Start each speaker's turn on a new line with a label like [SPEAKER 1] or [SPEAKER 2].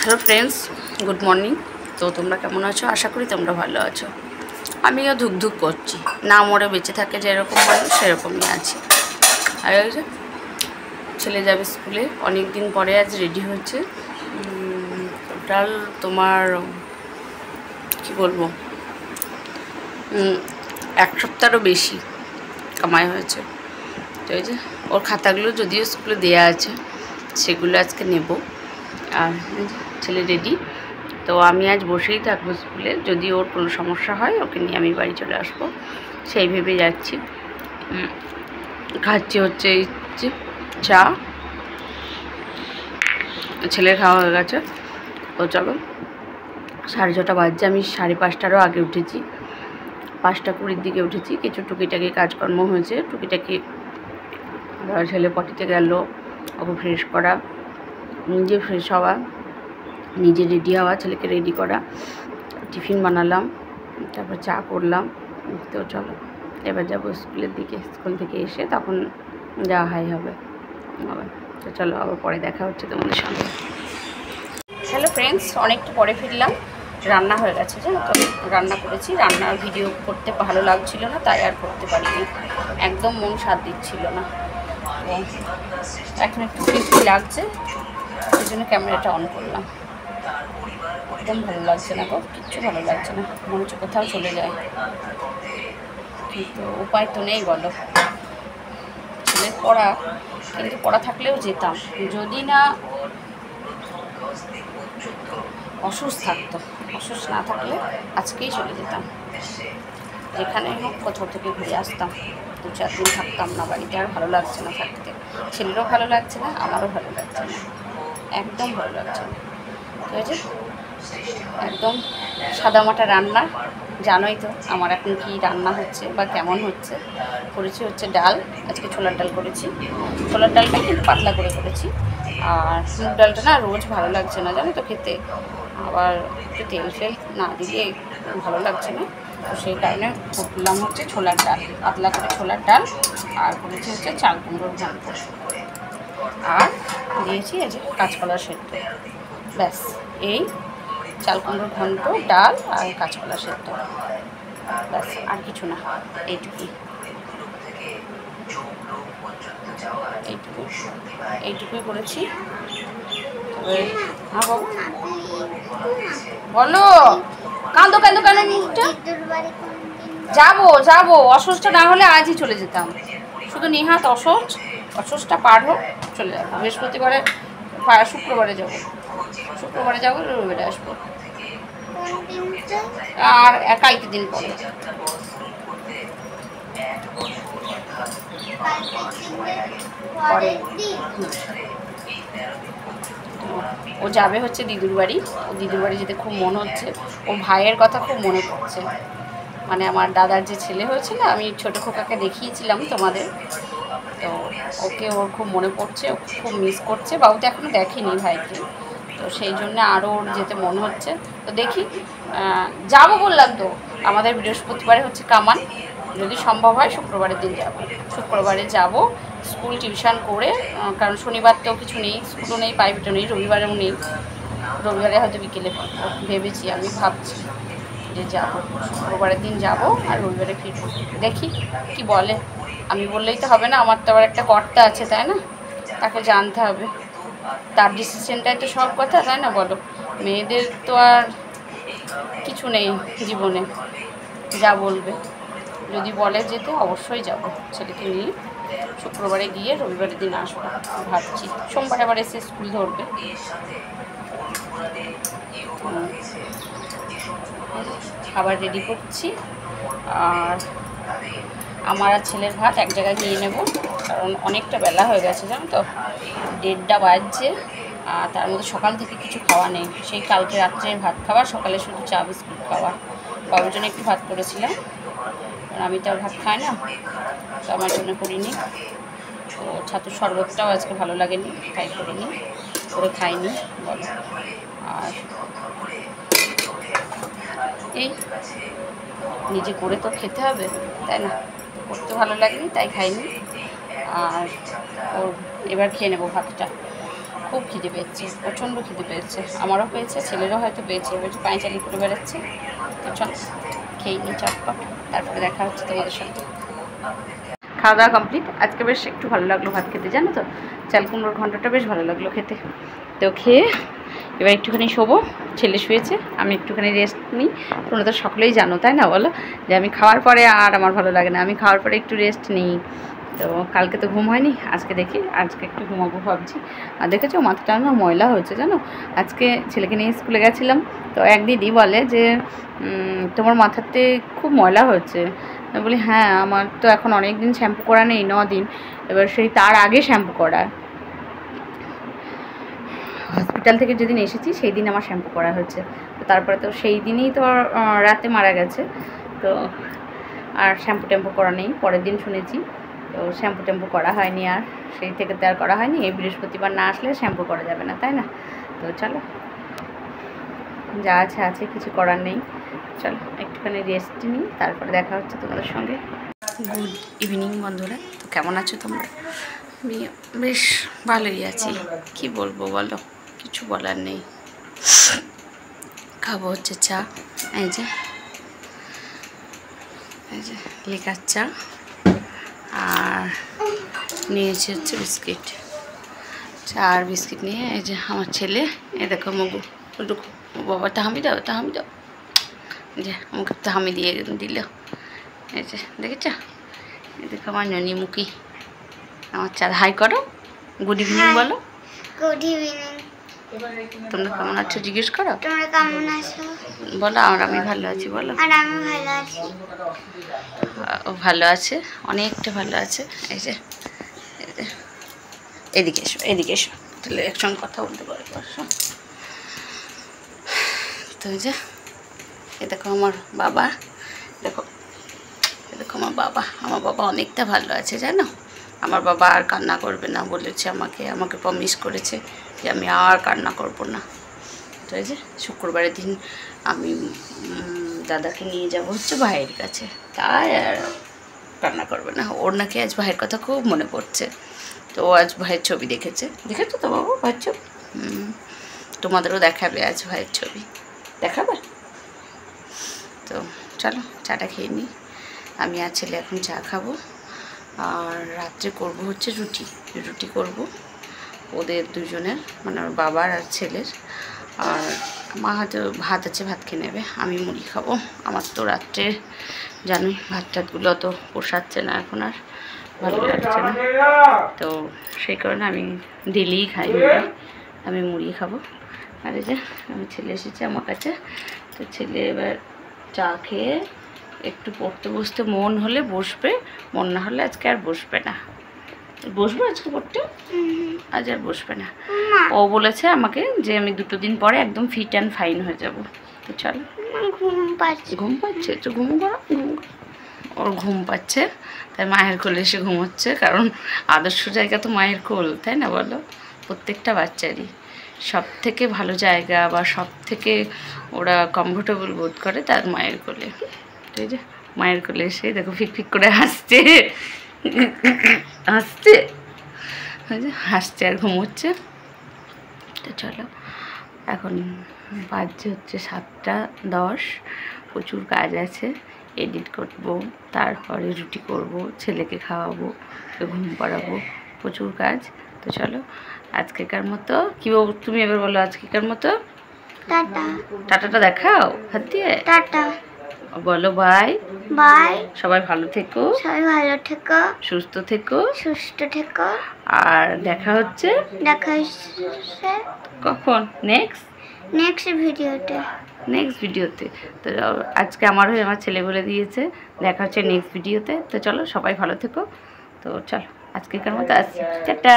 [SPEAKER 1] Hello friends, good morning. তো তোমরা কেমন আছো? আশা করি তোমরা ভালো আছো। আমিও ধুকধুক করছি, না মরে বেঁচে থাকে যেরকম মানুষ সেরকমই আছি। আর ওই যে ছেলে যাবে স্কুলে, অনেক দিন পরে আজ রেডি হচ্ছে। টোটাল তোমার কি বলবো, এক সপ্তাহেরও বেশি কামাই হয়েছে। তো এই যে ওর খাতাগুলো যদিও স্কুলে দেয়া আছে, সেগুলো আজকে নেব। আর ছেলে রেডি, তো আমি আজ বসেই থাকবো স্কুলে। যদি ওর কোনো সমস্যা হয় ওকে নিয়ে আমি বাড়ি চলে আসবো, সেই ভেবে যাচ্ছি। খাচ্ছি হচ্ছে এই যে চা, ছেলের খাওয়া হয়ে গেছে। তো চলো, 6:30 বাজছে, আমি 5:30টারও আগে উঠেছি, 5:20 দিকে উঠেছি। কিছু টুকিটাকি কাজকর্ম হয়েছে, টুকিটাকি ছেলে পটিতে গেল, ওকে ফ্রেশ করা, নিজে ফ্রেশ হওয়া, নিজে রেডি হওয়া, ছেলেকে রেডি করা, টিফিন বানালাম, তারপর চা করলাম। তো চলো এবার যাবো স্কুলের দিকে। স্কুল থেকে এসে তখন যাওয়া হবে। তো চলো আবার পরে দেখা হচ্ছে তোমাদের সঙ্গে। হ্যালো ফ্রেন্ডস, অনেকটা পরে ফিরলাম। রান্না হয়ে গেছে, জানো তো, রান্না করেছি। রান্নার ভিডিও করতে ভালো লাগছিল না, তাই আর করতে পারিনি, একদম মন সাথ দিচ্ছিল না। এখন একটু ফ্রি লাগছে, সেই জন্য ক্যামেরাটা অন করলাম। একদম ভালো লাগছে না গো, কিচ্ছু ভালো লাগছে না, মনে হচ্ছে কোথাও চলে যায়, কিন্তু উপায় তো নেই বলো। ছেলের পড়া, কিন্তু পড়া থাকলেও যেতাম, যদি না অসুস্থ থাকতো। অসুস্থ না থাকলে আজকেই চলে যেতাম, যেখানে হোক কোথাও থেকে ঘুরে আসতাম, 2-4 দিন থাকতাম না বাড়িতে। আর ভালো লাগছে না থাকতে, ছেলেরও ভালো লাগছে না, আমারও ভালো লাগছে না, একদম ভালো লাগছে না। ঠিক আছে, একদম সাদামাটা রান্না। জানোই তো আমার এখন কি রান্না হচ্ছে বা কেমন হচ্ছে। করেছি হচ্ছে ডাল, আজকে ছোলার ডাল করেছি। ছোলার ডালটা কিন্তু পাতলা করে করেছি। আর মুগ ডালটা না রোজ ভালো লাগছে না, জানো তো খেতে, আবার একটু তেল ফেল না দিলে ভালো লাগছে না। তো সেই কারণে করলাম হচ্ছে ছোলার ডাল, পাতলা করে ছোলার ডাল। আর করেছি হচ্ছে চাল কুমড়োর ঘন্ট, আর দিয়েছি এই যে কাঁচকলা সেদ্ধ। ব্যাস, এই চাল কুমড়োর ঘন্ট, ডাল আর কাঁচকলা সেদ্ধ, ব্যাস, আর কিছু না। এইটুকুই এইটুকুই করেছি। তবে হ্যাঁ বাবু বলো, কাঁদো কেন নিটা? যাবো, অসুস্থ না হলে আজই চলে যেতাম। শুধু নিহাত অসুস্থটা পার হোক, চলে যাবো। বৃহস্পতিবারে, শুক্রবারে যাবো, রবিবারে আসবো। আর কালকে দিন পরে। ও যাবে হচ্ছে দিদুর বাড়ি। ও দিদুর বাড়ি যেতে খুব মন হচ্ছে, ও ভাইয়ের কথা খুব মনে পড়ছে। মানে আমার দাদার যে ছেলে হয়েছে না, আমি ছোটো খোকাকে দেখিয়েছিলাম তোমাদের, তো ওকে ওর খুব মনে পড়ছে, ও খুব মিস করছে। বাবু তো এখনও দেখেনি ভাইকে, তো সেই জন্য আরও ওর যেতে মন হচ্ছে। তো দেখি, যাবো বললাম তো, আমাদের বৃহস্পতিবারে হচ্ছে কামান, যদি সম্ভব হয় শুক্রবারের দিন যাব। শুক্রবারে যাব স্কুল টিউশন করে, কারণ শনিবার তো কিছু নেই, স্কুলও নেই, প্রাইভেটও নেই, রবিবারেও নেই। রবিবারে হয়তো বিকেলে ভেবেছি, আমি ভাবছি যে যাবো, শুক্রবারের দিন যাব আর রবিবারে ফিরবো। দেখি কি বলে। আমি বললেই তো হবে না, আমার তো আবার একটা কর্তা আছে, তাই না, তাকে জানতে হবে, তার ডিসিশনটাই তো সব কথা, তাই না বলো। মেয়েদের তো আর কিছু নেই জীবনে, যা বলবে। যদি বলে যেতে অবশ্যই যাব, ছেলেকে নিয়ে শুক্রবারে গিয়ে রবিবারের দিন আসবো ভাবছি। সোমবারে আবার এসে স্কুল ধরবে। খাবার রেডি করছি, আর আমার আর ছেলের ভাত এক জায়গায় নিয়ে নেব, কারণ অনেকটা বেলা হয়ে গেছে, জানো তো, 1:30 বাজছে। আর তার মধ্যে সকাল থেকে কিছু খাওয়া নেই, সেই কালকে রাত্রে ভাত খাওয়া, সকালে শুধু চা বিস্কুট খাওয়া। বাবুর জন্য একটু ভাত করেছিলাম, কারণ আমি তো আর ভাত খাই না, তো আমার জন্য করিনি। তো ছাতুর শরবতটাও আজকে ভালো লাগেনি, তাই করে খাইনি বলো। আর এই নিজে করে তো খেতে হবে, তাই না, করতে ভালো লাগেনি তাই খাইনি। আর ওর এবার খেয়ে নেবো ভাতটা। খুব খিদে পেয়েছে, প্রচণ্ড খিদে পেয়েছে, আমারও পেয়েছে, ছেলেরও হয়তো পেয়েছে, বলছে পাঁচালি করে বেড়াচ্ছে। তো চল খেয়ে নিই চটপট, তারপরে দেখা হচ্ছে তোমাদের সাথে। খাওয়া দাওয়া কমপ্লিট। আজকে বেশ একটু ভালো লাগলো ভাত খেতে, জানো তো, চাল কুমড়োর ঘন্টটা বেশ ভালো লাগলো খেতে। তো খেয়ে এবার একটুখানি শোবো, ছেলে শুয়েছে, আমি একটুখানি রেস্ট নিই। তোমরা তো সকলেই জানো তাই না বলো, যে আমি খাওয়ার পরে আর আমার ভালো লাগে না, আমি খাওয়ার পরে একটু রেস্ট নিই। তো কালকে তো ঘুম হয়নি, আজকে দেখি আজকে একটু ঘুমাবো ভাবছি। আর দেখেছো মাথাটা না ময়লা হয়েছে জানো, আজকে ছেলেকে নিয়ে স্কুলে গেছিলাম, তো এক দিদি বলে যে তোমার মাথাতে খুব ময়লা হয়েছে। আমি বলি হ্যাঁ, আমার তো এখন অনেক দিন শ্যাম্পু করা নেই, 9 দিন, এবার সেই তার আগে শ্যাম্পু করা। হসপিটাল থেকে যেদিন এসেছি সেই দিন আমার শ্যাম্পু করা হয়েছে, তো তারপরে তো সেই দিনই তো রাতে মারা গেছে, তো আর শ্যাম্পু ট্যাম্পু করা নেই। পরের দিন শুনেছি, তো শ্যাম্পু ট্যাম্পু করা হয়নি, আর সেই থেকে তো আর করা হয়নি। এই বৃহস্পতিবার না আসলে শ্যাম্পু করা যাবে না, তাই না? তো চলো, যা আছে আছে, কিছু করার নেই। চলো একটুখানি রেস্ট নিই, তারপরে দেখা হচ্ছে তোমাদের সঙ্গে। গুড ইভিনিং বন্ধুরা, তো কেমন আছো তোমরা? আমি বেশ ভালোই আছি, কি বলবো বলো, কিছু বলার নেই। খাবো হচ্ছে চা, এই যে লিকার চা, আর নিয়েছি হচ্ছে বিস্কিট। চা আর বিস্কিট নিয়ে এই যে আমার ছেলে, এই দেখো মগু, বাবা তাহামি দাও, তাহামি দাও, যে আমাকে তাহামি দিয়ে দিল। এই যে দেখেছ, এই দেখো আমার ননিমুখী, আমার চা। হাই করো, গুড ইভিনিং বলো।
[SPEAKER 2] Good evening.
[SPEAKER 1] তোমরা কেমন আছো জিজ্ঞেস করো।
[SPEAKER 2] তোমরা কেমন আছো
[SPEAKER 1] বলো। আর আমি ভালো আছি বলো।
[SPEAKER 2] আর আমি ভালো আছি।
[SPEAKER 1] ও ভালো আছে, অনেকটা ভালো আছে। এই যে এদিকে এসো, এদিকে এসো, তাহলে একসঙ্গে কথা বলতে পারবো। তো এই যে এ দেখো আমার বাবা, দেখো দেখো আমার বাবা অনেকটা ভালো আছে জানো। আমার বাবা আর কান্না করবে না বলেছে, আমাকে প্রমিস করেছে যে আমি আর কান্না করব না। তো এই যে শুক্রবারের দিন আমি দাদাকে নিয়ে যাব হচ্ছে ভাইয়ের কাছে, তাই আর কান্না করবে না। ওর নাকি আজ ভাইয়ের কথা খুব মনে পড়ছে, তো ও আজ ভাইয়ের ছবি দেখেছো তো বাবু, ভাইয়ের ছবি তোমাদেরও দেখাবে, আজ ভাইয়ের ছবি দেখাবে। তো চলো চাটা খেয়ে নিই, আমি আর ছেলে এখন চা খাবো। আর রাত্রে করব হচ্ছে রুটি করব ওদের দুজনের, মানে ওর বাবার আর ছেলের। আর মা হয়তো ভাত আছে, ভাত খেয়ে নেবে, আমি মুড়ি খাবো। আমার তো রাত্রে জানোই ভাত টাতগুলো তো পোষাচ্ছে না, এখন আর ভালো লাগছে না, তো সেই কারণে আমি ডেলিই খাই মুড়ি, আমি মুড়ি খাবো। আর এই যে আমি ছেলে এসেছে আমার কাছে, তো ছেলে এবার চা খেয়ে একটু পড়তে বসতে মন হলে বসবে, মন না হলে আজকে আর বসবে না। বসবে আজকে পড়তে, আজ আর বসবে না। ও বলেছে আমাকে যে আমি 2 দিন পরে একদম ফিট অ্যান্ড ফাইন হয়ে যাব। তো চলো, ঘুম পাচ্ছে তো ঘুম করো, ওর ঘুম পাচ্ছে, তাই মায়ের কোলে এসে ঘুমোচ্ছে, কারণ আদর্শ জায়গা তো মায়ের কোল, তাই না বলো? প্রত্যেকটা বাচ্চারই সব থেকে ভালো জায়গা বা সব থেকে ওরা কমফোর্টেবল বোধ করে তার মায়ের কোলে। এই যে মায়ের কোলে এসে দেখো ফিক করে হাসছে আর ঘুমোচ্ছে। তো চলো, এখন বাজছে হচ্ছে 7:10, প্রচুর কাজ আছে, এডিট করব, তারপরে রুটি করব, ছেলেকে খাওয়াবো, ঘুম পাড়াবো, প্রচুর কাজ। তো চলো আজকেকার মতো, কি বলবো তুমি এবার বলো, আজকেকার মতো
[SPEAKER 2] টাটা।
[SPEAKER 1] টাটাটা দেখাও হাত দিয়ে,
[SPEAKER 2] টাটা
[SPEAKER 1] বলো বাই।
[SPEAKER 2] বাই,
[SPEAKER 1] সবাই ভালো থেকো,
[SPEAKER 2] সবাই ভালো থেকো,
[SPEAKER 1] সুস্থ থেকো,
[SPEAKER 2] থেকো।
[SPEAKER 1] আর দেখা হচ্ছে কখন, নেক্সট ভিডিওতে। তো আজকে আমার হয়ে আমার ছেলে বলে দিয়েছে দেখা হচ্ছে নেক্সট ভিডিওতে। তো চলো সবাই ভালো থেকো। তো চলো আজকেকার মতো আসছি, টাটা।